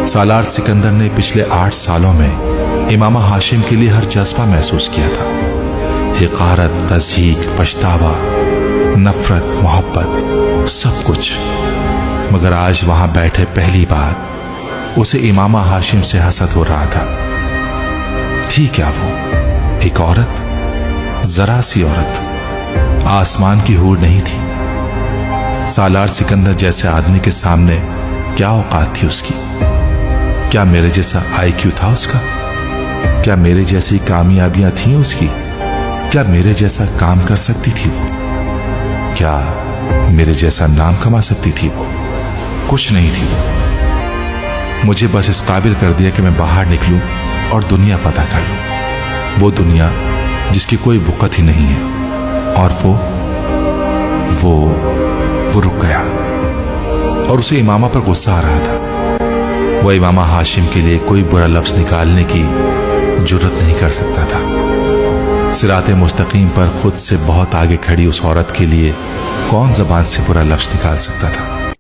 سالار سکندر نے پچھلے 8 سالوں میں امامہ ہاشم کے لیے ہر جذبہ محسوس کیا تھا، حقارت، تضحیک، پچھتاوا، نفرت، محبت، سب کچھ۔ مگر آج وہاں بیٹھے پہلی بار اسے امامہ ہاشم سے حسد ہو رہا تھا۔ تھی کیا وہ؟ ایک عورت، ذرا سی عورت، آسمان کی حور نہیں تھی۔ سالار سکندر جیسے آدمی کے سامنے کیا اوقات تھی اس کی؟ کیا میرے جیسا آئی کیو تھا اس کا؟ کیا میرے جیسی کامیابیاں تھیں اس کی؟ کیا میرے جیسا کام کر سکتی تھی وہ؟ کیا میرے جیسا نام کما سکتی تھی وہ؟ کچھ نہیں تھی وہ۔ مجھے بس اس قابل کر دیا کہ میں باہر نکلوں اور دنیا فتح کر لوں، وہ دنیا جس کی کوئی وقت ہی نہیں ہے۔ اور وہ رک گیا، اور اسے امامہ پر غصہ آ رہا تھا۔ وہ امامہ ہاشم کے لیے کوئی برا لفظ نکالنے کی جرت نہیں کر سکتا تھا۔ صراط مستقیم پر خود سے بہت آگے کھڑی اس عورت کے لیے کون زبان سے برا لفظ نکال سکتا تھا؟